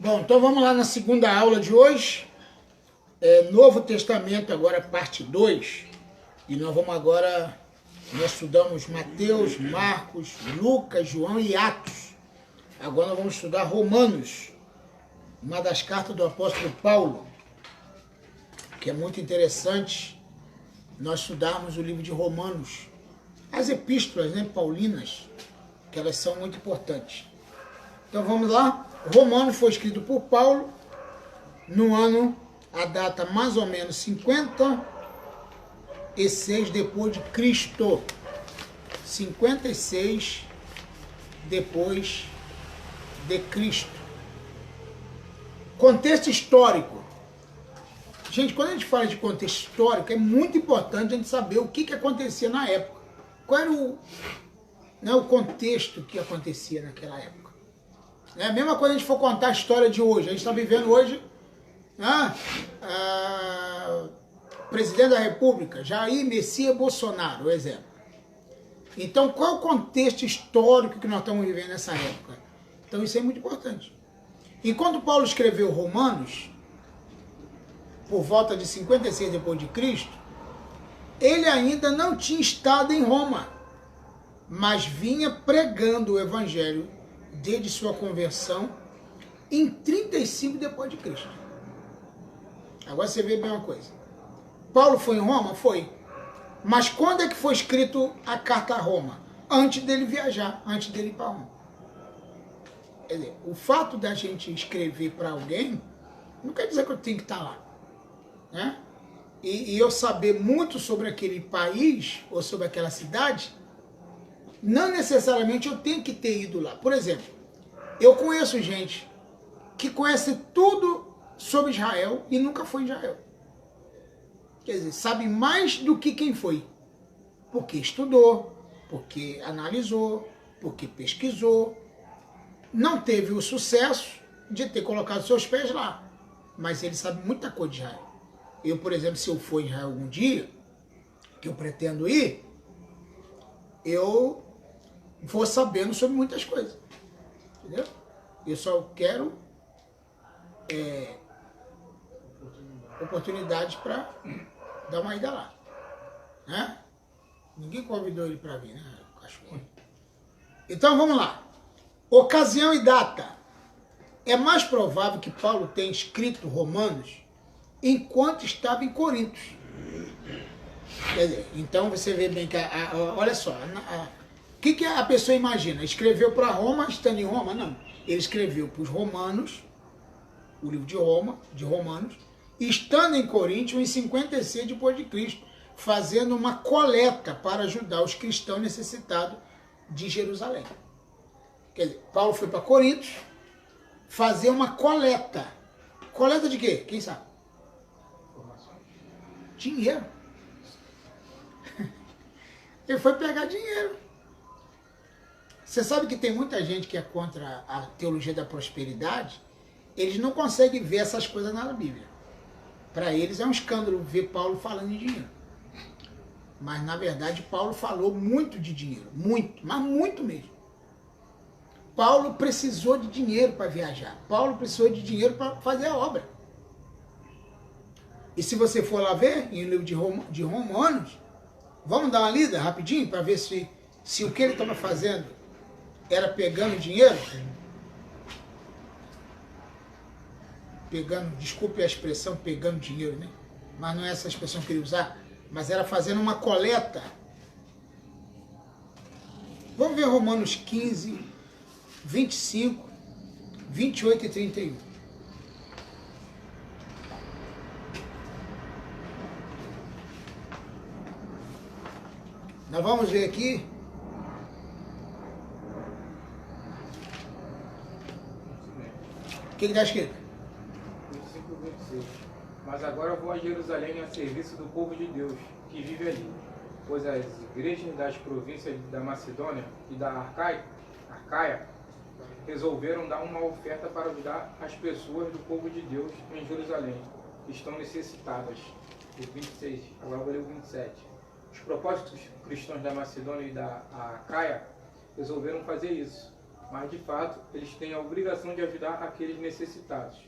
Bom, então vamos lá na segunda aula de hoje. Novo Testamento, agora parte 2. E nós estudamos Mateus, Marcos, Lucas, João e Atos. Agora nós vamos estudar Romanos, uma das cartas do apóstolo Paulo, que é muito interessante nós estudarmos o livro de Romanos, as epístolas, paulinas, que elas são muito importantes. Então vamos lá. Romanos foi escrito por Paulo no ano, a data mais ou menos 56 depois de Cristo. 56 depois de Cristo. Contexto histórico. Gente, quando a gente fala de contexto histórico, é muito importante a gente saber o que acontecia na época. Qual era o contexto que acontecia naquela época. É a mesma coisa a gente for contar a história de hoje. A gente está vivendo hoje, presidente da República, Jair Messias Bolsonaro, o exemplo. Então, qual é o contexto histórico que nós estamos vivendo nessa época? Então, isso é muito importante. Enquanto Paulo escreveu Romanos, por volta de 56 depois de Cristo, ele ainda não tinha estado em Roma, mas vinha pregando o evangelho desde sua conversão em 35 depois de Cristo. Agora você vê bem uma coisa. Paulo foi em Roma? Foi. Mas quando é que foi escrito a carta a Roma? Antes dele viajar, antes dele ir para Roma. Quer dizer, o fato da gente escrever para alguém não quer dizer que eu tenho que estar lá. Né? E eu saber muito sobre aquele país ou sobre aquela cidade, não necessariamente eu tenho que ter ido lá. Por exemplo, eu conheço gente que conhece tudo sobre Israel e nunca foi em Israel. Quer dizer, sabe mais do que quem foi. Porque estudou, porque analisou, porque pesquisou. Não teve o sucesso de ter colocado seus pés lá. Mas ele sabe muita coisa de Israel. Eu, por exemplo, se eu for em Israel algum dia, que eu pretendo ir, eu vou sabendo sobre muitas coisas. Entendeu? Eu só quero oportunidade para dar uma ida lá. Né? Ninguém convidou ele para vir, né? O cachorro. Então vamos lá. Ocasião e data. É mais provável que Paulo tenha escrito Romanos enquanto estava em Corinto. Quer dizer, então você vê bem que, olha só, o que a pessoa imagina? Escreveu para Roma, estando em Roma? Não. Ele escreveu para os romanos, o livro de Romanos, estando em Corinto em 56 depois de Cristo, fazendo uma coleta para ajudar os cristãos necessitados de Jerusalém. Quer dizer, Paulo foi para Corinto fazer uma coleta. Coleta de quê? Quem sabe? Dinheiro. Ele foi pegar dinheiro. Você sabe que tem muita gente que é contra a teologia da prosperidade, eles não conseguem ver essas coisas na Bíblia. Para eles é um escândalo ver Paulo falando em dinheiro. Mas na verdade Paulo falou muito de dinheiro, muito, mas muito mesmo. Paulo precisou de dinheiro para viajar. Paulo precisou de dinheiro para fazer a obra. E se você for lá ver, em livro de Romanos, vamos dar uma lida rapidinho para ver se o que ele estava fazendo era pegando dinheiro. Desculpe a expressão pegando dinheiro, né? Mas não é essa expressão que eu queria usar, mas era fazendo uma coleta. Vamos ver Romanos 15, 25, 28 e 31. Nós vamos ver aqui. O que está escrito? 25 e 26. Mas agora vou a Jerusalém a serviço do povo de Deus, que vive ali. Pois as igrejas das províncias da Macedônia e da Arcaia resolveram dar uma oferta para ajudar as pessoas do povo de Deus em Jerusalém, que estão necessitadas. O 26, agora vou ler o 27. Os propósitos cristãos da Macedônia e da Acaia resolveram fazer isso. mas de fato eles têm a obrigação de ajudar aqueles necessitados.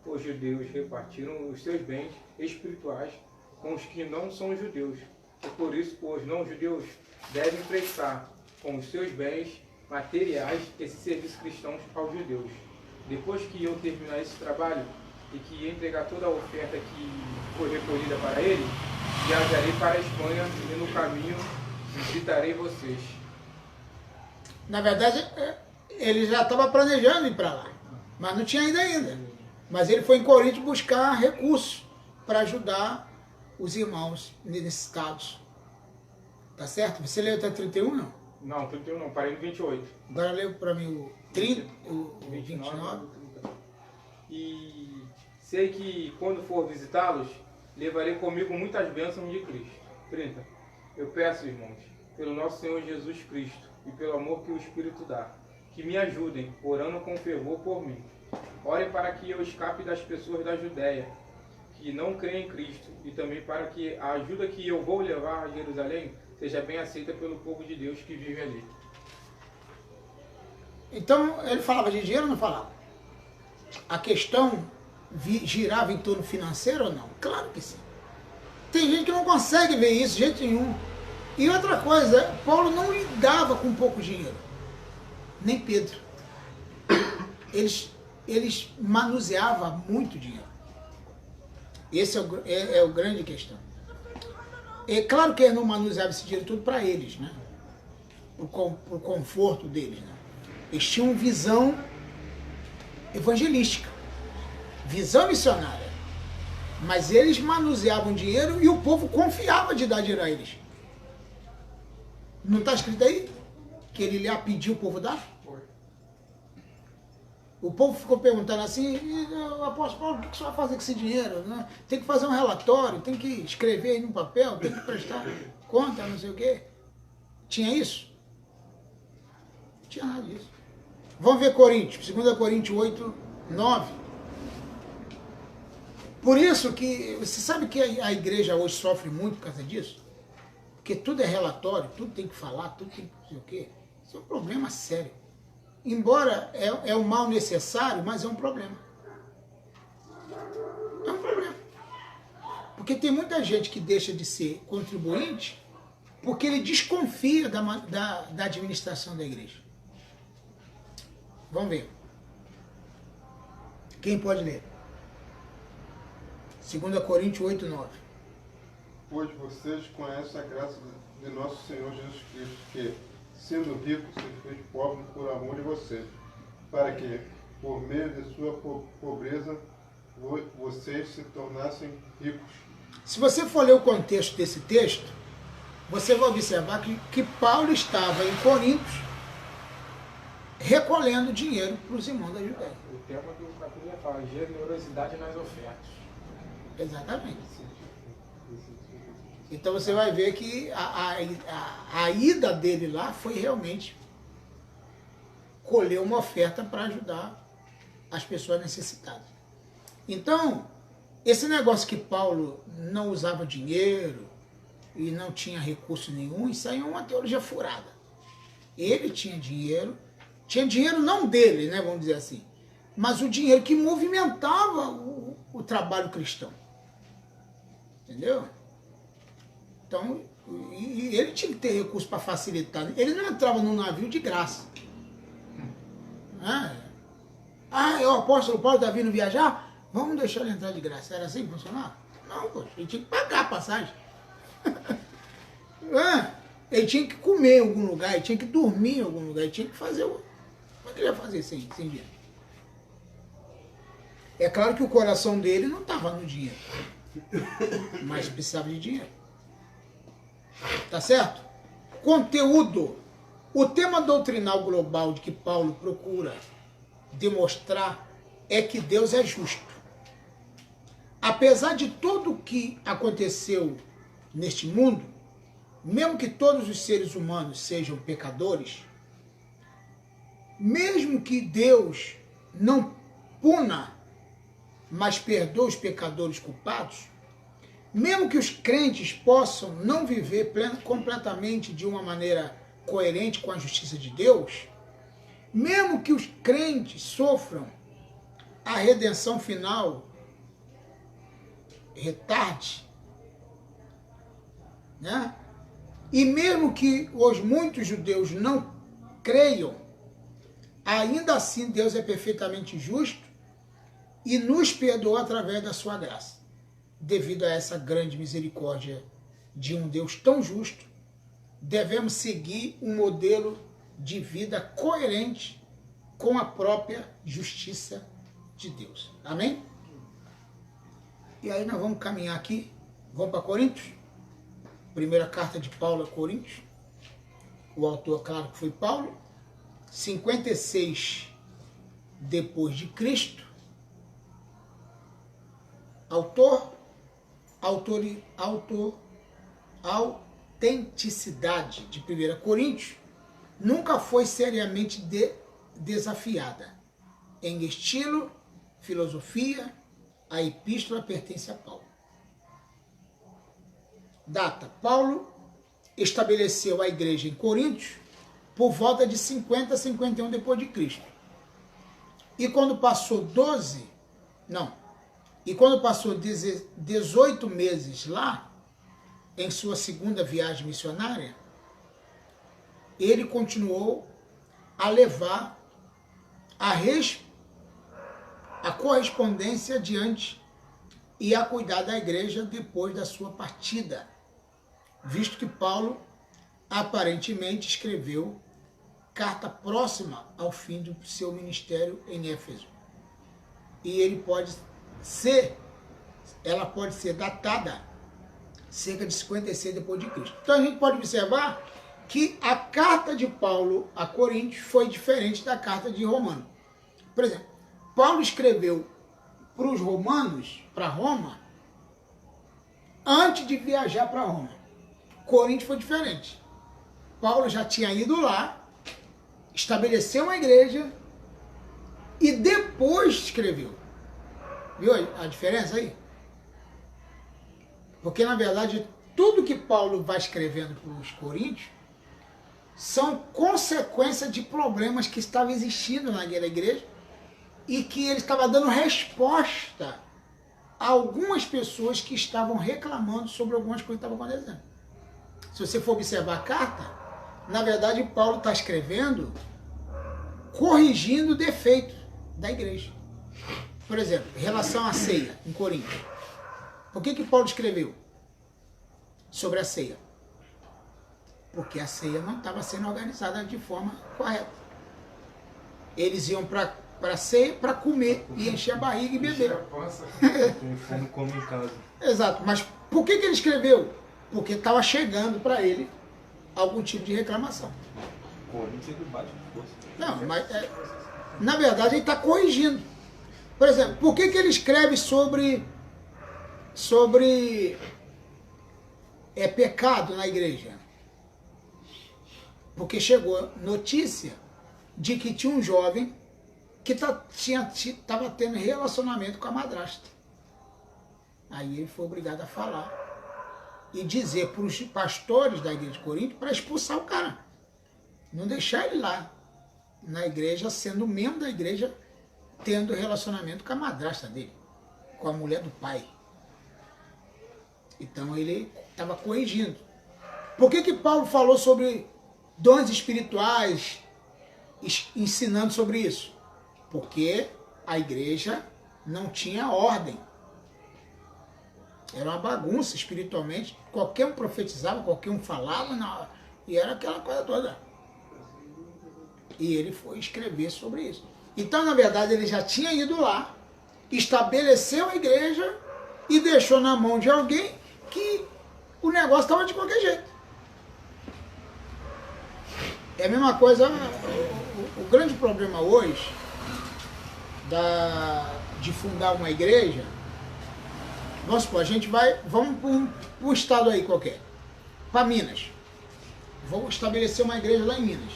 Os judeus repartiram os seus bens espirituais com os que não são judeus, e por isso os não-judeus devem prestar com os seus bens materiais esse serviço cristão aos judeus. Depois que eu terminar esse trabalho e que entregar toda a oferta que foi recolhida para ele, viajarei para a Espanha e no caminho visitarei vocês. Na verdade, ele já estava planejando ir para lá, mas não tinha ido ainda. Mas ele foi em Corinto buscar recursos para ajudar os irmãos necessitados. Tá certo? Você leu até 31, não? Não, 31 não, parei no 28. Agora leu para mim o 30, o 29. E sei que quando for visitá-los, levarei comigo muitas bênçãos de Cristo. 30. Eu peço, irmãos, pelo nosso Senhor Jesus Cristo e pelo amor que o Espírito dá, que me ajudem, orando com fervor por mim. Orem para que eu escape das pessoas da Judéia, que não creem em Cristo, e também para que a ajuda que eu vou levar a Jerusalém seja bem aceita pelo povo de Deus que vive ali. Então, ele falava de dinheiro ou não falava? A questão girava em torno financeiro ou não? Claro que sim. Tem gente que não consegue ver isso de jeito nenhum. E outra coisa, Paulo não lidava com pouco dinheiro. Nem Pedro. Eles manuseavam muito dinheiro. Esse é o grande questão. É claro que eles não manuseavam esse dinheiro tudo para eles, né? Pro conforto deles, né? Eles tinham visão evangelística, visão missionária. Mas eles manuseavam dinheiro e o povo confiava de dar dinheiro a eles. Não está escrito aí que ele ia pedir o povo dar? O povo ficou perguntando assim, apóstolo Paulo, o que você vai fazer com esse dinheiro? Né? Tem que fazer um relatório, tem que escrever aí no papel, tem que prestar conta, não sei o quê. Tinha isso? Não tinha nada disso. Vamos ver Coríntios, 2 Coríntios 8, 9. Por isso que, você sabe que a igreja hoje sofre muito por causa disso? Porque tudo é relatório, tudo tem que falar, tudo tem que não sei o quê. Isso é um problema sério. Embora é um mal necessário, mas é um problema. É um problema. Porque tem muita gente que deixa de ser contribuinte porque ele desconfia da administração da igreja. Vamos ver. Quem pode ler? 2 Coríntios 8, 9. Pois vocês conhecem a graça de nosso Senhor Jesus Cristo, que, sendo rico, se fez pobre por amor de vocês, para que, por meio de sua pobreza, vocês se tornassem ricos. Se você for ler o contexto desse texto, você vai observar que Paulo estava em Corinto recolhendo dinheiro para os irmãos da Judéia. O tema do capítulo fala generosidade nas ofertas. Exatamente. Então você vai ver que a ida dele lá foi realmente colher uma oferta para ajudar as pessoas necessitadas. Então, esse negócio que Paulo não usava dinheiro e não tinha recurso nenhum, isso aí é uma teologia furada. Ele tinha dinheiro não dele, né, vamos dizer assim, mas o dinheiro que movimentava o trabalho cristão. Entendeu? Então, e ele tinha que ter recurso para facilitar. Ele não entrava num navio de graça. O apóstolo Paulo está vindo viajar? Vamos deixar ele entrar de graça. Era assim que funcionava? Não, poxa, ele tinha que pagar a passagem. Ele tinha que comer em algum lugar, ele tinha que dormir em algum lugar, ele tinha que fazer. Como é que ele ia fazer sem dinheiro? É claro que o coração dele não estava no dinheiro, mas precisava de dinheiro. Tá certo? Conteúdo. O tema doutrinal global de que Paulo procura demonstrar é que Deus é justo. Apesar de tudo o que aconteceu neste mundo, mesmo que todos os seres humanos sejam pecadores, mesmo que Deus não puna, mas perdoe os pecadores culpados, mesmo que os crentes possam não viver completamente de uma maneira coerente com a justiça de Deus, mesmo que os crentes sofram a redenção final, retarde, né? E mesmo que os muitos judeus não creiam, ainda assim Deus é perfeitamente justo e nos perdoa através da sua graça, devido a essa grande misericórdia de um Deus tão justo. Devemos seguir um modelo de vida coerente com a própria justiça de Deus. Amém? E aí nós vamos caminhar aqui, vamos para Coríntios, primeira carta de Paulo a Coríntios, o autor, claro que foi Paulo, 56 depois de Cristo, autenticidade de 1 Coríntios nunca foi seriamente desafiada. Em estilo, filosofia, a epístola pertence a Paulo. Data: Paulo estabeleceu a igreja em Coríntios por volta de 50 a 51 depois de Cristo. E quando passou 18 meses lá, em sua segunda viagem missionária, ele continuou a levar a correspondência adiante e a cuidar da igreja depois da sua partida, visto que Paulo aparentemente escreveu carta próxima ao fim do seu ministério em Éfeso. E ela pode ser datada cerca de 56 depois de Cristo. Então a gente pode observar que a carta de Paulo a Coríntios foi diferente da carta de Romano. Por exemplo, Paulo escreveu para os romanos, para Roma, antes de viajar para Roma. Coríntios foi diferente. Paulo já tinha ido lá, estabeleceu uma igreja e depois escreveu. Viu a diferença aí? Porque, na verdade, tudo que Paulo vai escrevendo para os coríntios são consequência de problemas que estavam existindo naquela igreja e que ele estava dando resposta a algumas pessoas que estavam reclamando sobre algumas coisas que estavam acontecendo. Se você for observar a carta, na verdade, Paulo está escrevendo corrigindo defeitos da igreja. Por exemplo, em relação à ceia, em Coríntios. Por que Paulo escreveu sobre a ceia? Porque a ceia não estava sendo organizada de forma correta. Eles iam para a ceia para comer e encher a barriga e beber. Como come em casa. Exato, mas por que ele escreveu? Porque estava chegando para ele algum tipo de reclamação. Corinthians ele bate com força. Não, mas na verdade ele está corrigindo. Por exemplo, por que ele escreve sobre pecado na igreja? Porque chegou notícia de que tinha um jovem que estava tendo relacionamento com a madrasta. Aí ele foi obrigado a falar e dizer para os pastores da igreja de Corinto para expulsar o cara. Não deixar ele lá na igreja, sendo membro da igreja, tendo relacionamento com a madrasta dele, com a mulher do pai. Então ele estava corrigindo. Por que Paulo falou sobre dons espirituais, ensinando sobre isso? Porque a igreja não tinha ordem. Era uma bagunça espiritualmente. Qualquer um profetizava, qualquer um falava, e era aquela coisa toda. E ele foi escrever sobre isso. Então, na verdade, ele já tinha ido lá, estabeleceu a igreja e deixou na mão de alguém que o negócio estava de qualquer jeito. É a mesma coisa, o grande problema hoje de fundar uma igreja, vamos supor, vamos para um estado aí qualquer, para Minas. Vou estabelecer uma igreja lá em Minas.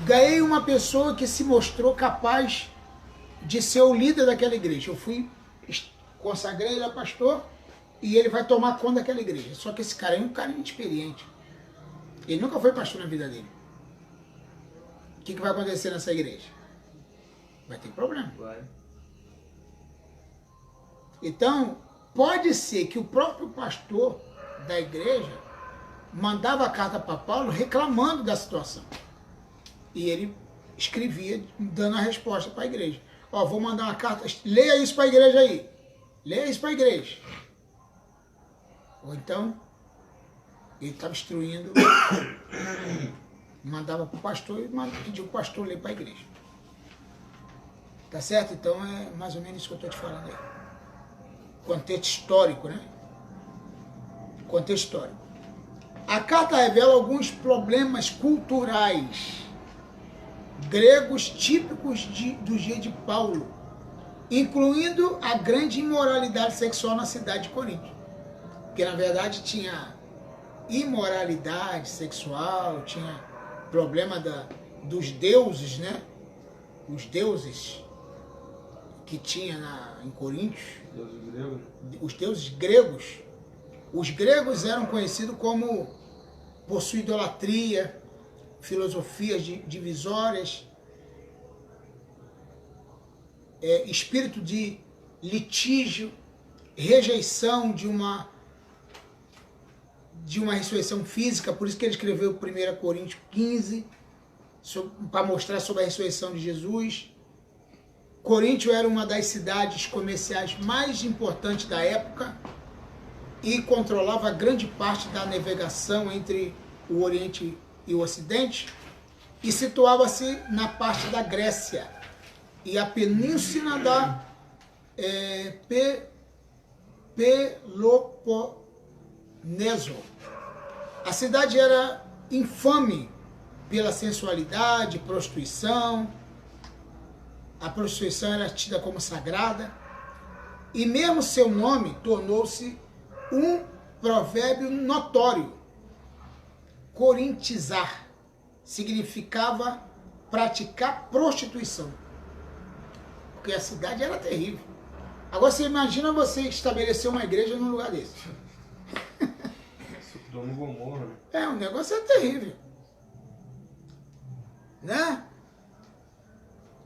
Ganhei uma pessoa que se mostrou capaz de ser o líder daquela igreja. Eu consagrei ele a pastor e ele vai tomar conta daquela igreja. Só que esse cara é um cara inexperiente. Ele nunca foi pastor na vida dele. o que vai acontecer nessa igreja? Vai ter problema. Vai. Então, pode ser que o próprio pastor da igreja mandava a carta para Paulo reclamando da situação. E ele escrevia dando a resposta para a igreja. Ó, vou mandar uma carta, leia isso para a igreja aí. Leia isso para a igreja. Ou então, ele estava instruindo, mandava para o pastor e pediu para o pastor ler para a igreja. Tá certo? Então é mais ou menos isso que eu estou te falando aí. Contexto histórico, né? Contexto histórico. A carta revela alguns problemas culturais gregos típicos do dia de Paulo, incluindo a grande imoralidade sexual na cidade de Corinto. Porque, na verdade, tinha imoralidade sexual, tinha problema dos deuses, né? Os deuses que tinha em Corinto. Deuses gregos. Os deuses gregos. Os gregos eram conhecidos como por sua idolatria, filosofias divisórias, espírito de litígio, rejeição de uma ressurreição física, por isso que ele escreveu 1 Coríntios 15, para mostrar sobre a ressurreição de Jesus. Coríntio era uma das cidades comerciais mais importantes da época e controlava grande parte da navegação entre o Oriente e o Ocidente, e situava-se na parte da Grécia e a península da Peloponeso. A cidade era infame pela sensualidade, prostituição. A prostituição era tida como sagrada, e mesmo seu nome tornou-se um provérbio notório. Corintizar significava praticar prostituição, porque a cidade era terrível. Agora você imagina você estabelecer uma igreja num lugar desse. Sodoma e Gomorra, né? O negócio é terrível, né?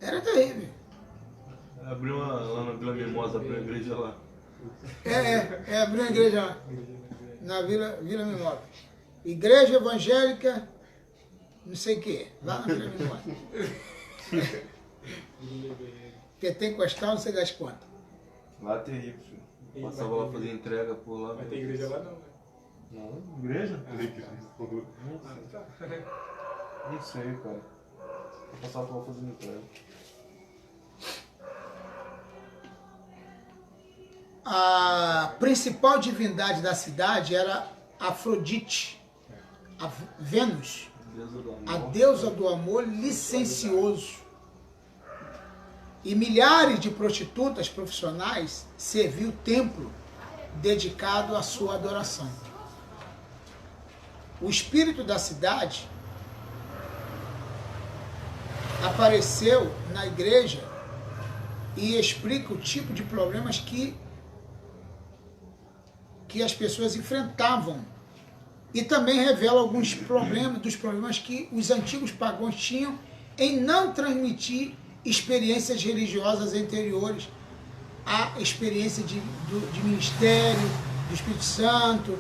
Era terrível. Abriu lá na Vila Mimosa, abriu a igreja lá. Abriu uma igreja lá, na Vila Mimosa. Igreja Evangélica, não sei o que, lá na Vila Mimosa. Pentecostal, não sei das quantas. Lá é terrível, filho. Passava lá fazer entrega por lá. Vai ter igreja lá não, né? Não, igreja? Tá. Não sei, cara. Eu passava por lá fazendo entrega. A principal divindade da cidade era Afrodite, a Vênus, a deusa do amor licencioso. E milhares de prostitutas profissionais serviam o templo dedicado à sua adoração. O espírito da cidade apareceu na igreja e explica o tipo de problemas que as pessoas enfrentavam, e também revela alguns problemas que os antigos pagãos tinham em não transmitir experiências religiosas anteriores à experiência de ministério, do Espírito Santo.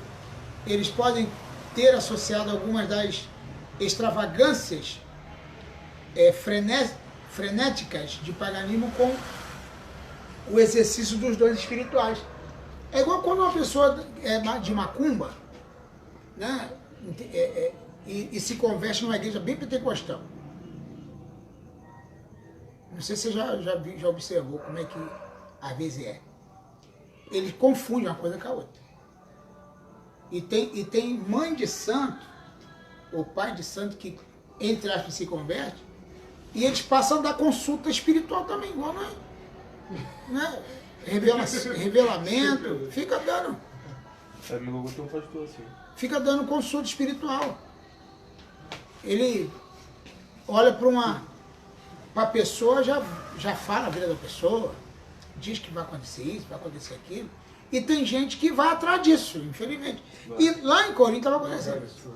Eles podem ter associado algumas das extravagâncias frenéticas de paganismo com o exercício dos dons espirituais. É igual quando uma pessoa é de macumba, né, e se converte numa igreja bem pentecostal. Não sei se você já observou como é que às vezes é. Eles confundem uma coisa com a outra. E tem mãe de santo, ou pai de santo, que, entre aspas, se converte, e eles passam a dar consulta espiritual também, igual, não é? Né? Revelamento, fica dando. Meu avô tem um pastor assim. Fica dando consulta espiritual. Ele olha para a pessoa, já fala a vida da pessoa, diz que vai acontecer isso, vai acontecer aquilo. E tem gente que vai atrás disso, infelizmente. Vai. E lá em Corinto estava acontecendo isso.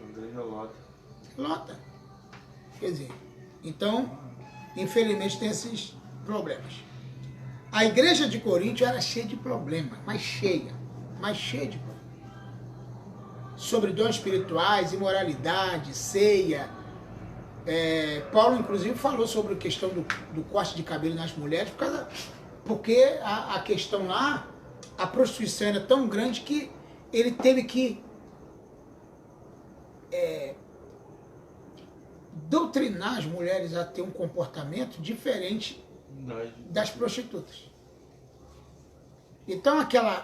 A igreja lota. Lota. Quer dizer, então, infelizmente tem esses problemas. A igreja de Coríntio era cheia de problemas, mas cheia de problemas. Sobre dons espirituais, imoralidade, ceia. Paulo, inclusive, falou sobre a questão do corte de cabelo nas mulheres, porque a questão lá, a prostituição era tão grande que ele teve que doutrinar as mulheres a ter um comportamento diferente das prostitutas. Então,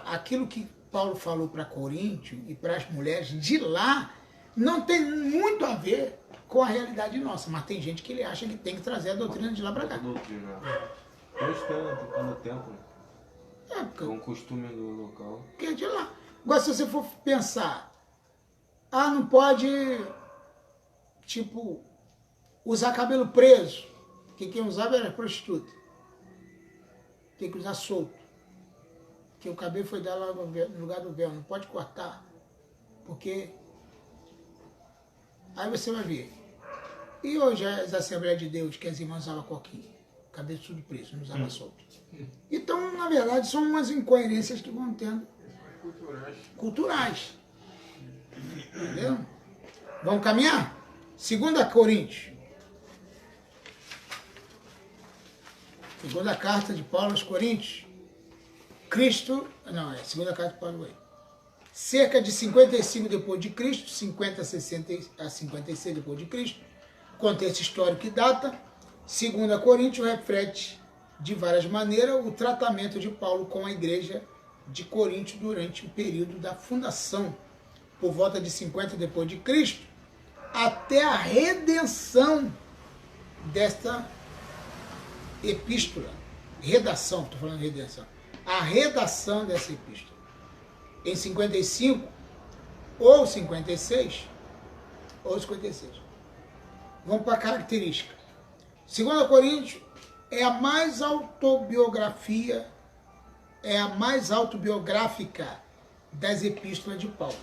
aquilo que Paulo falou para Coríntio e para as mulheres de lá não tem muito a ver com a realidade nossa, mas tem gente que ele acha que tem que trazer a doutrina de lá para cá. Doutrina. Eu espero no tempo. Porque É um costume do local. que é de lá. Agora, se você for pensar, não pode, tipo, usar cabelo preso, porque quem usava era prostituta. Tem que usar solto. Porque o cabelo foi dado lá no lugar do véu, não pode cortar. Porque aí você vai ver. E hoje as Assembleias de Deus, que as irmãs usavam coquinha, cabelo tudo preso, não usava solto. Então, na verdade, são umas incoerências que vão tendo culturais. Entendeu? Vamos caminhar? 2 Coríntios. Segunda carta de Paulo aos Coríntios. Segunda carta de Paulo. Cerca de 55 depois de Cristo, 50 a 56 depois de Cristo, contexto histórico e data. 2 Coríntios reflete de várias maneiras o tratamento de Paulo com a igreja de Corinto durante o período da fundação, por volta de 50 depois de Cristo, até a redenção desta epístola. Redação, estou falando de redenção. A redação dessa epístola. Em 55, ou 56, Vamos para a característica. 2 Coríntios é a mais autobiográfica das epístolas de Paulo.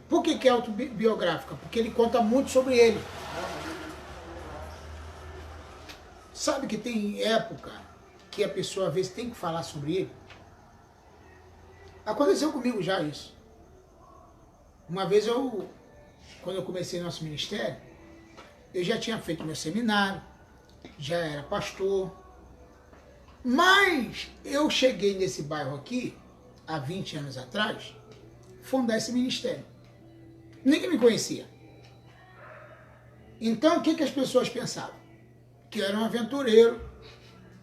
Por que é autobiográfica? Porque ele conta muito sobre ele. Sabe que tem época que a pessoa às vezes tem que falar sobre ele? Aconteceu comigo já isso. Uma vez quando eu comecei nosso ministério, eu já tinha feito meu seminário, já era pastor, mas eu cheguei nesse bairro aqui, há 20 anos atrás, fundar esse ministério. Ninguém me conhecia. Então, o que as pessoas pensavam? Que eu era um aventureiro,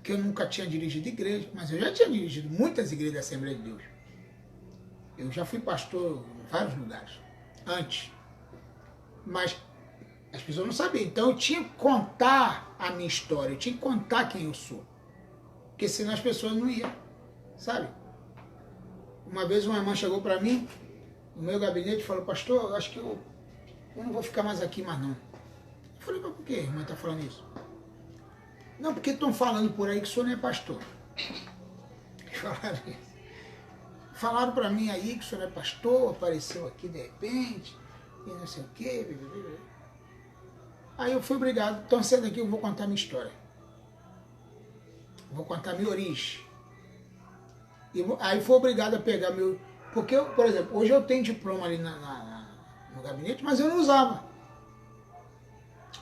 que eu nunca tinha dirigido igreja, mas eu já tinha dirigido muitas igrejas da Assembleia de Deus. Eu já fui pastor em vários lugares, antes. Mas as pessoas não sabiam. Então eu tinha que contar a minha história, eu tinha que contar quem eu sou. Porque senão as pessoas não iam, sabe? Uma vez uma irmã chegou para mim, no meu gabinete, e falou: pastor, eu acho que eu não vou ficar mais aqui mais não. Eu falei: mas por que a irmã está falando isso? Não, porque estão falando por aí que o senhor não é pastor. Falaram isso. Falaram para mim aí que o senhor é pastor, apareceu aqui de repente, e não sei o quê. Aí eu fui obrigado, então sendo aqui eu vou contar minha história. Vou contar minha origem. Aí fui obrigado a pegar meu... Porque, por exemplo, hoje eu tenho diploma ali no gabinete, mas eu não usava.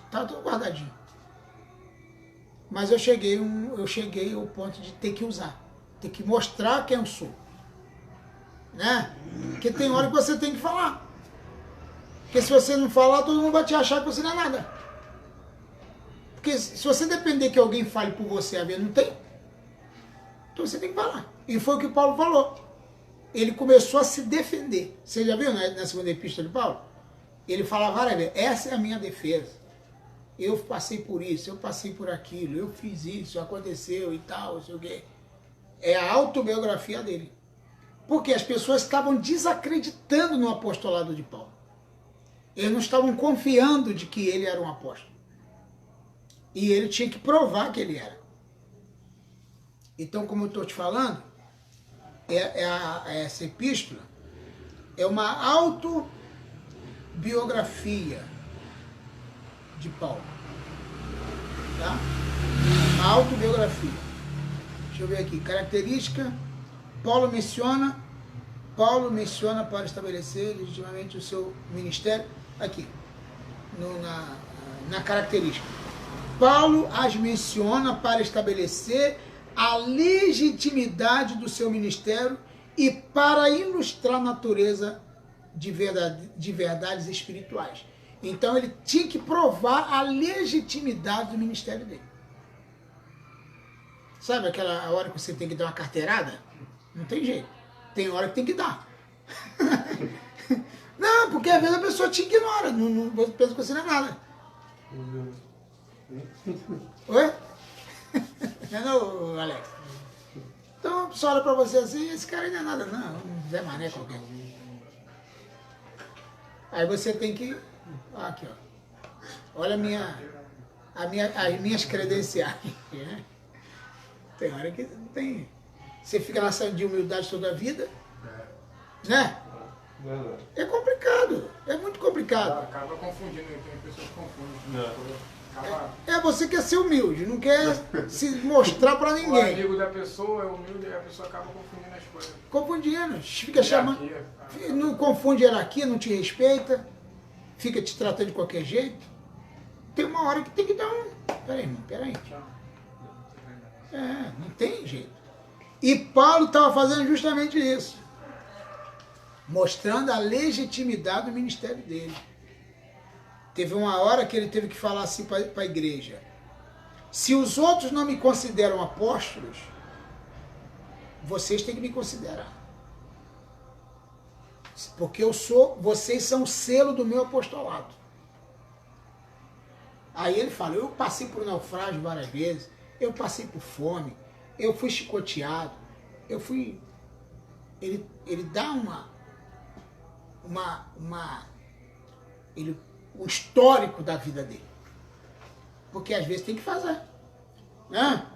Estava tudo guardadinho. Mas eu cheguei ao ponto de ter que usar. Ter que mostrar quem eu sou. Né? Porque tem hora que você tem que falar. Porque se você não falar, todo mundo vai te achar que você não é nada. Porque se você depender que alguém fale por você, a ver, não tem. Então você tem que falar. E foi o que Paulo falou. Ele começou a se defender. Você já viu na segunda epístola de Paulo? Ele fala várias vezes: essa é a minha defesa. Eu passei por isso, eu passei por aquilo, eu fiz isso, aconteceu e tal, não sei o quê. É a autobiografia dele. Porque as pessoas estavam desacreditando no apostolado de Paulo. Eles não estavam confiando de que ele era um apóstolo. E ele tinha que provar que ele era. Então, como eu estou te falando, essa epístola é uma autobiografia de Paulo. tá? A autobiografia. Deixa eu ver aqui. Característica. Paulo menciona para estabelecer legitimamente o seu ministério. Aqui. Na característica. Paulo as menciona para estabelecer a legitimidade do seu ministério e para ilustrar a natureza de verdades espirituais. Então ele tinha que provar a legitimidade do ministério dele. Sabe aquela hora que você tem que dar uma carteirada? Não tem jeito. Tem hora que tem que dar. Não, porque às vezes a pessoa te ignora. Não pensa que você não é nada. Oi? Não, Alex? Então a pessoa olha pra você assim, esse cara não é nada, não. Um Zé Mané qualquer. Aí você tem que... Aqui, ó. Olha as minhas credenciais. Né? Tem hora que não tem... Você fica nessa de humildade toda a vida, né? É complicado, é muito complicado. Acaba confundindo, tem pessoas que confundem. Você quer ser humilde, não quer se mostrar pra ninguém. O amigo da pessoa é humilde e a pessoa acaba confundindo as coisas. Confundindo, fica chamando... Não confunde hierarquia, não te respeita, fica te tratando de qualquer jeito. Tem uma hora que tem que dar um... Peraí, irmão, peraí. Não tem jeito. E Paulo estava fazendo justamente isso. Mostrando a legitimidade do ministério dele. Teve uma hora que ele teve que falar assim para a igreja. Se os outros não me consideram apóstolos, vocês têm que me considerar. Porque vocês são o selo do meu apostolado. Aí ele fala, eu passei por naufrágio várias vezes, eu passei por fome, eu fui chicoteado, Ele dá o histórico da vida dele. Porque às vezes tem que fazer. Né?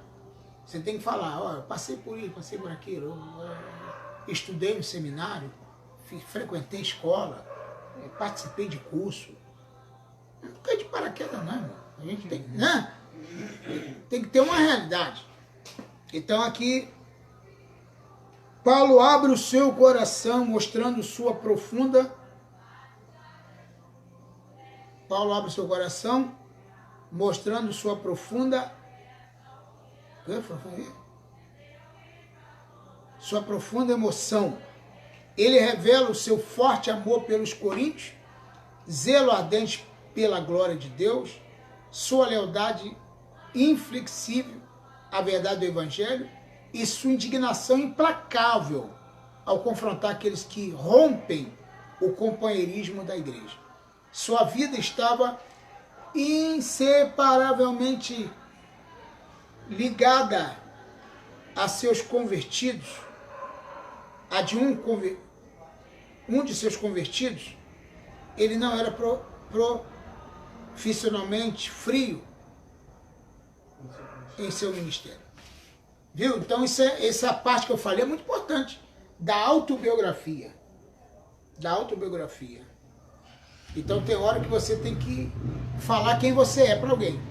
Você tem que falar, ó, eu passei por isso, passei por aquilo, eu estudei no seminário, frequentei escola, participei de curso. Não cai de paraquedas não, irmão. A gente tem, né? Tem que ter uma realidade. Então aqui, Paulo abre o seu coração, mostrando sua profunda... Paulo abre o seu coração, mostrando sua profunda... Sua profunda emoção. Ele revela o seu forte amor pelos coríntios, zelo ardente pela glória de Deus, sua lealdade inflexível à verdade do Evangelho e sua indignação implacável ao confrontar aqueles que rompem o companheirismo da igreja. Sua vida estava inseparavelmente ligada a seus convertidos, a de um de seus convertidos. Ele não era profissionalmente frio em seu ministério. Viu? Então essa parte que eu falei é muito importante, da autobiografia. Da autobiografia. Então tem hora que você tem que falar quem você é para alguém.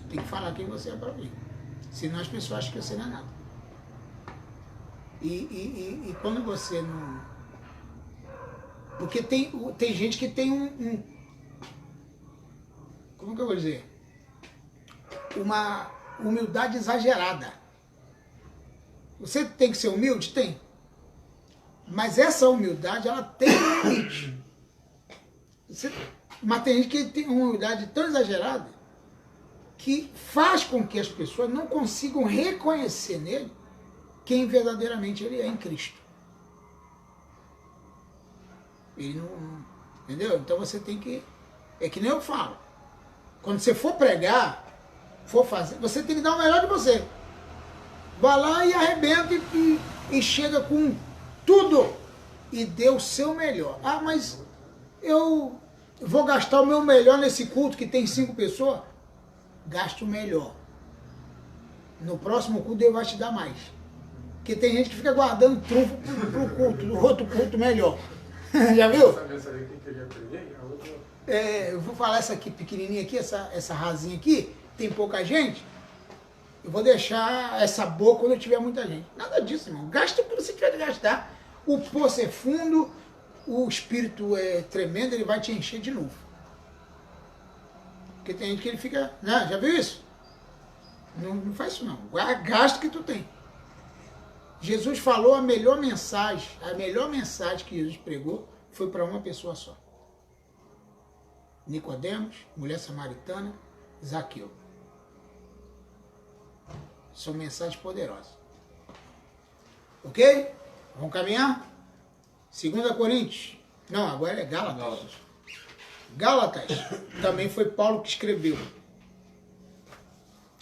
Tem que falar quem você é para alguém. Senão as pessoas acham que você não é nada. E quando você não... Porque tem gente que tem como que eu vou dizer? Uma humildade exagerada. Você tem que ser humilde? Tem. Mas essa humildade, ela tem um limite. Mas tem gente que tem uma humildade tão exagerada que faz com que as pessoas não consigam reconhecer nele quem verdadeiramente ele é em Cristo. Ele não... Entendeu? Então você tem que... É que nem eu falo. Quando você for pregar, for fazer, você tem que dar o melhor de você. Vai lá e arrebenta e chega com tudo. E dê o seu melhor. Ah, mas eu vou gastar o meu melhor nesse culto que tem 5 pessoas? Gaste o melhor. No próximo culto Deus vai te dar mais. Porque tem gente que fica guardando trunfo pro culto, do outro culto melhor. Já viu? Essa mensagem que eu já preguei, a outra eu vou falar essa aqui pequenininha aqui, essa rasinha aqui, tem pouca gente, eu vou deixar essa boa quando tiver muita gente. Nada disso, irmão. Gasta o que você tiver de gastar. O poço é fundo, o espírito é tremendo, ele vai te encher de novo. Porque tem gente que ele fica... Né? Já viu isso? Não faz isso não. Gasta o que tu tem. Jesus falou a melhor mensagem que Jesus pregou foi para uma pessoa só. Nicodemos, mulher samaritana, Zaqueu. São mensagens poderosas. Ok? Vamos caminhar? 2 Coríntios. Não, agora é Gálatas. Gálatas também foi Paulo que escreveu.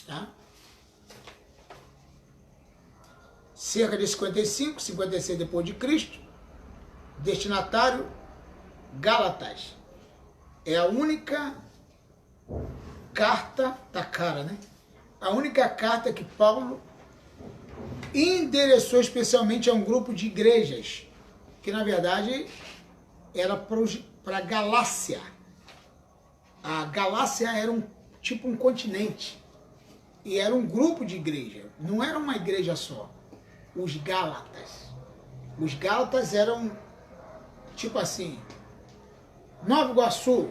Tá? Cerca de 55, 56 depois de Cristo. Destinatário, Gálatas. É a única carta, tá cara, né? A única carta que Paulo endereçou especialmente a um grupo de igrejas, que na verdade era para a Galácia. A Galácia era tipo um continente, e era um grupo de igreja, não era uma igreja só. Os Gálatas. Os Gálatas eram tipo assim, Nova Iguaçu.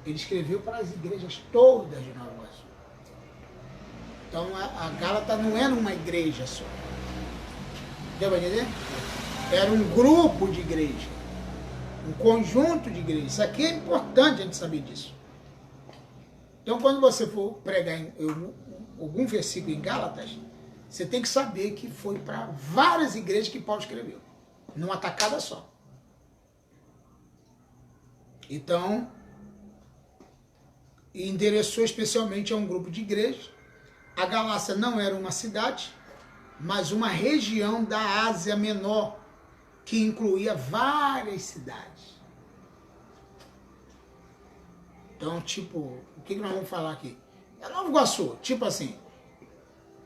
Ele escreveu para as igrejas todas de Nova Iguaçu. Então a Gálata não era uma igreja só. Deu para entender? Era um grupo de igreja. Um conjunto de igrejas. Isso aqui é importante a gente saber disso. Então quando você for pregar algum versículo em Gálatas, você tem que saber que foi para várias igrejas que Paulo escreveu. Numa tacada só. Então, endereçou especialmente a um grupo de igrejas. A Galácia não era uma cidade, mas uma região da Ásia Menor, que incluía várias cidades. Então, tipo, o que nós vamos falar aqui? É Nova Iguaçu, tipo assim,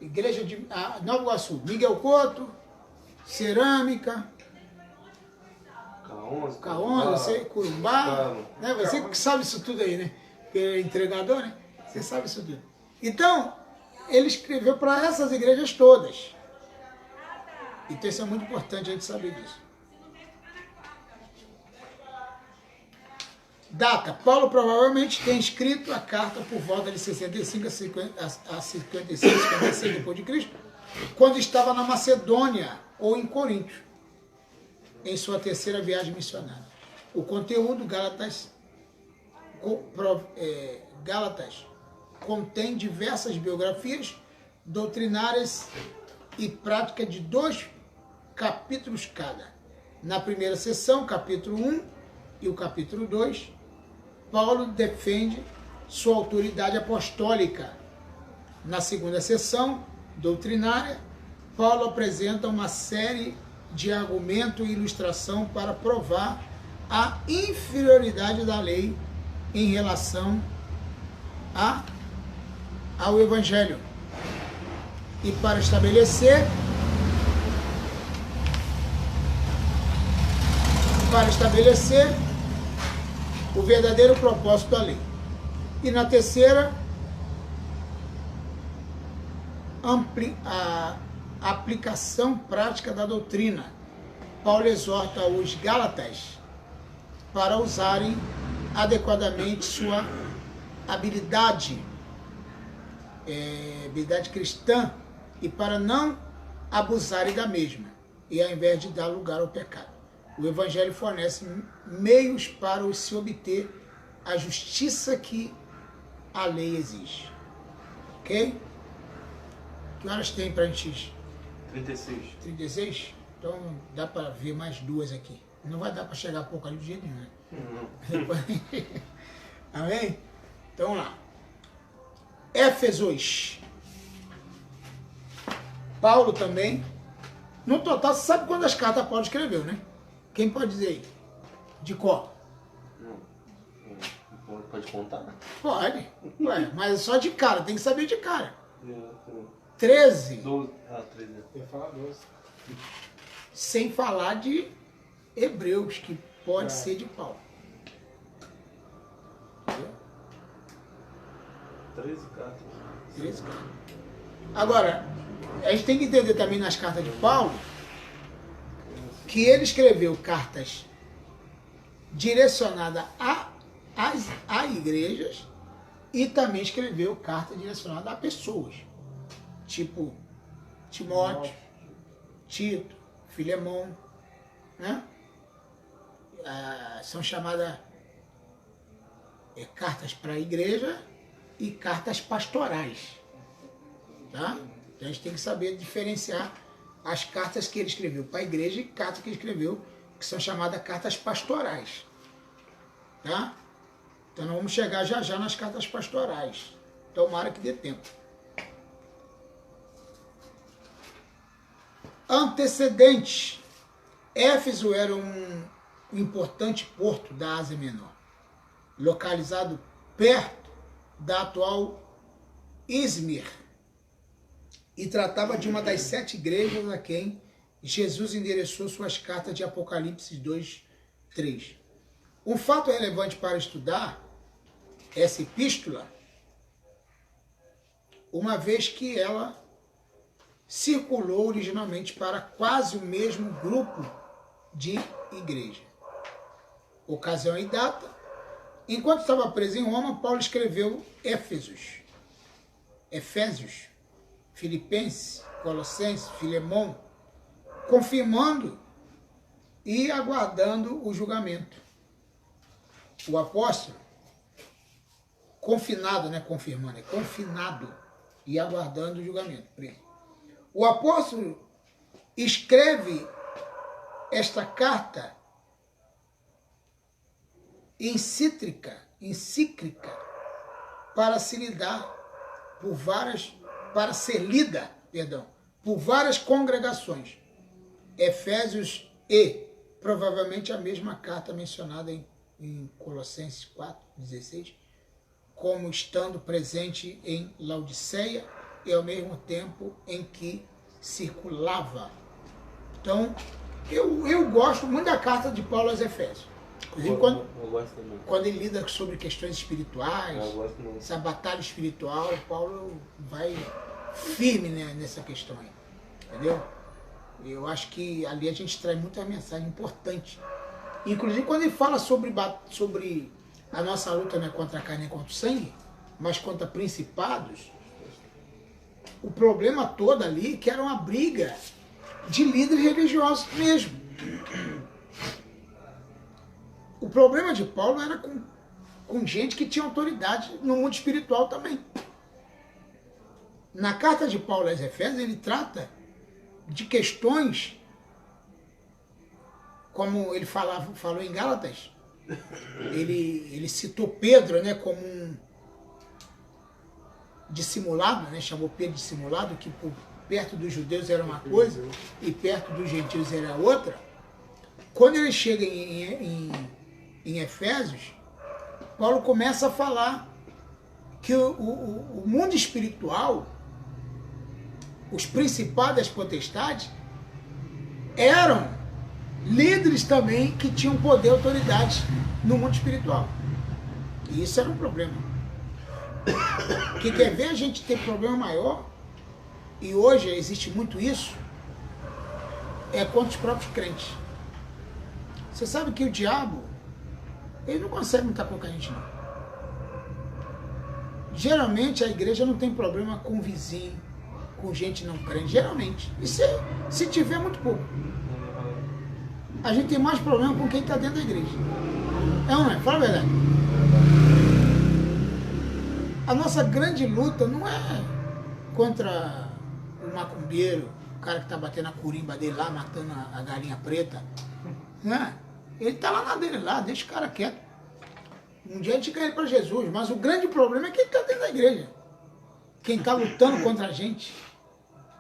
igreja de Nova Iguaçu, Miguel Couto, Cerâmica, Caonza, Corumbá, né? Você que sabe isso tudo aí, né? Que é entregador, né? Você sabe isso tudo. Então, ele escreveu para essas igrejas todas. Então isso é muito importante a gente saber disso. Data. Paulo provavelmente tem escrito a carta por volta de 65 a 56, 56 depois de Cristo, quando estava na Macedônia ou em Corinto, em sua terceira viagem missionária. O conteúdo Gálatas contém diversas biografias doutrinárias e práticas de 2 capítulos cada. Na primeira sessão, capítulo 1 e o capítulo 2, Paulo defende sua autoridade apostólica. Na segunda sessão, doutrinária, Paulo apresenta uma série de argumentos e ilustração para provar a inferioridade da lei em relação ao Evangelho e para estabelecer o verdadeiro propósito da lei. E na terceira, a aplicação prática da doutrina. Paulo exorta os Gálatas para usarem adequadamente sua habilidade cristã e para não abusarem da mesma, e ao invés de dar lugar ao pecado. O Evangelho fornece meios para se obter a justiça que a lei exige. Ok? Que horas tem para a gente? 36. 36? Então dá para ver mais 2 aqui. Não vai dar para chegar a pouco ali de jeito nenhum, né? Amém? Então vamos lá. Éfesos. Paulo também. No total, você sabe quantas cartas Paulo escreveu, né? Quem pode dizer aí? De cor? Não pode contar? Pode. Ué, mas só de cara, tem que saber de cara. 13. 13. 13. Eu ia falar 12. Sem falar de Hebreus, que pode ser de Paulo. 13 cartas. 13 cartas. Agora, a gente tem que entender também nas cartas de Paulo que ele escreveu cartas direcionadas a igrejas e também escreveu cartas direcionadas a pessoas, tipo Timóteo, Tito, Filemão, né? São chamadas cartas para a igreja e cartas pastorais, tá? Então a gente tem que saber diferenciar as cartas que ele escreveu para a igreja e cartas que ele escreveu que são chamadas cartas pastorais, tá? Então nós vamos chegar já já nas cartas pastorais. Tomara que dê tempo. Antecedentes. Éfeso era um importante porto da Ásia Menor, localizado perto da atual Izmir, e tratava de uma das 7 igrejas a quem Jesus endereçou suas cartas de Apocalipse 2, 3. Um fato relevante para estudar essa epístola, uma vez que ela circulou originalmente para quase o mesmo grupo de igreja. Ocasião e data. Enquanto estava preso em Roma, Paulo escreveu Efésios, Filipenses, Colossenses, Filemão, confirmando e aguardando o julgamento. O apóstolo, confinado, não é confirmando, é confinado e aguardando o julgamento. O apóstolo escreve esta carta encíclica para ser lida por várias congregações. Efésios e provavelmente a mesma carta mencionada em Colossenses 4:16, como estando presente em Laodiceia e ao mesmo tempo em que circulava. Então, eu gosto muito da carta de Paulo aos Efésios. Inclusive, quando ele lida sobre questões espirituais, essa batalha espiritual, Paulo vai firme, né, nessa questão aí. Entendeu? Eu acho que ali a gente traz muita mensagem importante. Inclusive, quando ele fala sobre a nossa luta não é contra a carne e contra o sangue, mas contra principados, o problema todo ali que era uma briga de líderes religiosos mesmo. O problema de Paulo era com gente que tinha autoridade no mundo espiritual também. Na carta de Paulo aos Efésios, ele trata de questões, como ele falou em Gálatas, ele citou Pedro, né, como um dissimulado, né, chamou Pedro de dissimulado, que perto dos judeus era uma coisa e perto dos gentios era outra. Quando ele chega em Efésios, Paulo começa a falar que o mundo espiritual, os principados das potestades, eram líderes também que tinham poder e autoridade no mundo espiritual. E isso era um problema. Que quer ver a gente ter problema maior, e hoje existe muito isso, é contra os próprios crentes. Você sabe que o diabo, ele não consegue lutar com a gente, não. Geralmente a igreja não tem problema com o vizinho, com gente não crente, geralmente. E se tiver, muito pouco. A gente tem mais problema com quem está dentro da igreja. É ou não é? Fala a verdade. A nossa grande luta não é contra o macumbeiro, o cara que está batendo a corimba dele lá, matando a galinha preta. Não é? Ele está lá na dele lá, deixa o cara quieto. Um dia a gente ganha ele para Jesus, mas o grande problema é quem está dentro da igreja. Quem está lutando contra a gente.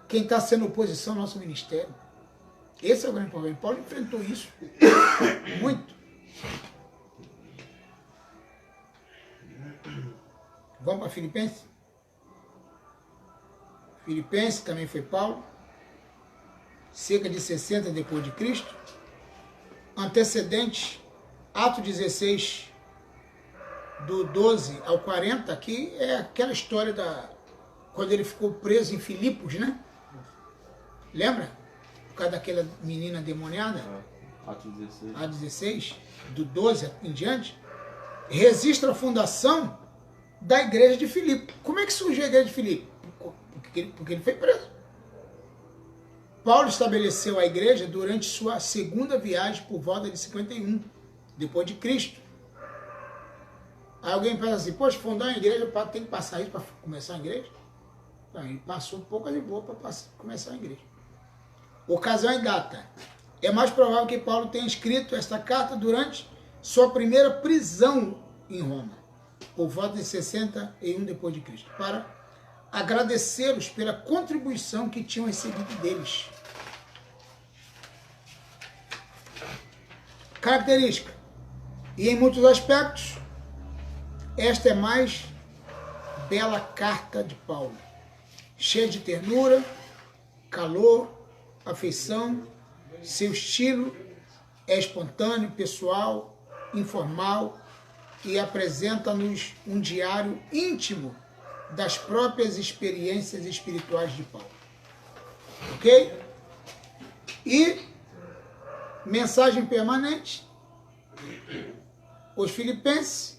Quem está sendo oposição ao nosso ministério. Esse é o grande problema. Paulo enfrentou isso muito. Vamos para Filipenses? Filipenses também foi Paulo. Cerca de 60 depois de Cristo. Antecedente, Atos 16, do 12 ao 40, aqui é aquela história quando ele ficou preso em Filipos, né? Lembra? Por causa daquela menina demoniada, Atos 16. a 16, do 12 em diante, registra a fundação da igreja de Filipe. Como é que surgiu a igreja de Filipe? Porque ele foi preso. Paulo estabeleceu a igreja durante sua segunda viagem por volta de 51, depois de Cristo. Aí alguém pensa assim, poxa, fundar uma igreja, tem que passar isso para começar a igreja? Não, ele passou poucas e boas para começar a igreja. Ocasião e data. É mais provável que Paulo tenha escrito esta carta durante sua primeira prisão em Roma, por volta de 61 depois de Cristo, para agradecê-los pela contribuição que tinham recebido deles. Característica. E em muitos aspectos, esta é mais bela carta de Paulo, cheia de ternura, calor, afeição. Seu estilo é espontâneo, pessoal, informal e apresenta-nos um diário íntimo das próprias experiências espirituais de Paulo. Ok? E mensagem permanente. Os Filipenses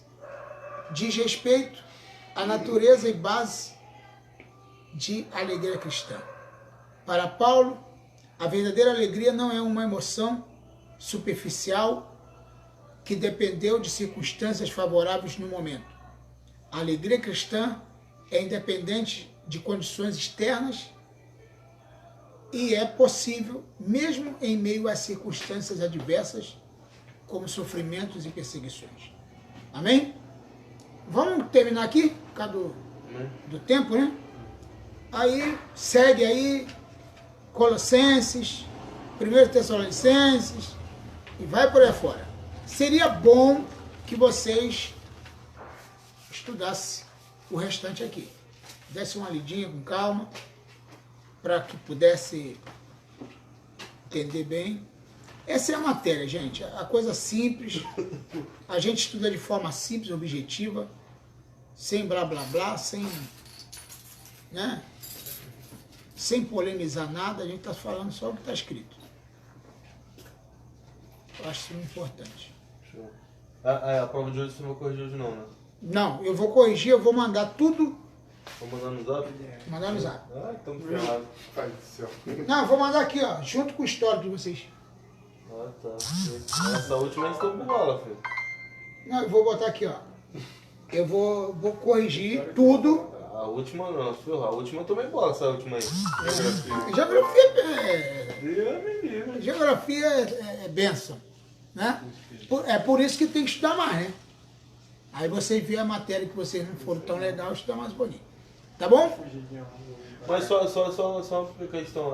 diz respeito à natureza e base de alegria cristã. Para Paulo, a verdadeira alegria não é uma emoção superficial que dependeu de circunstâncias favoráveis no momento. A alegria cristã é independente de condições externas e é possível mesmo em meio a circunstâncias adversas, como sofrimentos e perseguições. Amém? Vamos terminar aqui, por causa do tempo, né? Aí, segue aí, Colossenses, 1 Tessalonicenses, e vai por aí fora. Seria bom que vocês estudassem o restante aqui. Desse uma lidinha com calma, para que pudesse entender bem. Essa é a matéria, gente. A coisa simples. A gente estuda de forma simples, objetiva, sem blá blá blá, sem, né? Sem polemizar nada, a gente está falando só o que está escrito. Eu acho isso importante. Show. A prova de hoje você não vai corrigir hoje não, né? Não, eu vou corrigir, eu vou mandar tudo. Vou mandar no zap? Mandar no zap. Ah, então ferrado. Pai do céu. Não, eu vou mandar aqui, ó, junto com o histórico de vocês. Ah, tá. Essa última eles estão com bola, filho. Não, eu vou botar aqui, ó. Eu vou corrigir tudo. A última não, filho. A última eu tomei bola, essa última aí. Geografia é bênção, né? É por isso que tem que estudar mais, né? Aí vocês vê a matéria que vocês não foram tão legal, estudar mais bonito. Tá bom? Mas só uma questão.